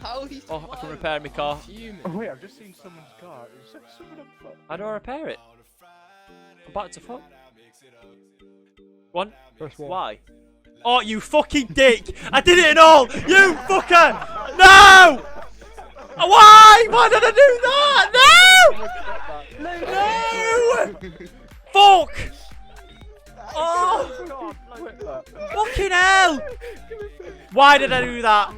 How are you Oh, I can repair my car. Fuming. Oh wait, I've just seen someone's car. Is that someone on foot? How do I repair it? I'm back to fuck. One. Press one. Why? Oh, you fucking dick! I did it and all! You fucker! No! Why? Why did I do that? No! No! Fuck! Oh! God, like that. Fucking hell! Why did I do that?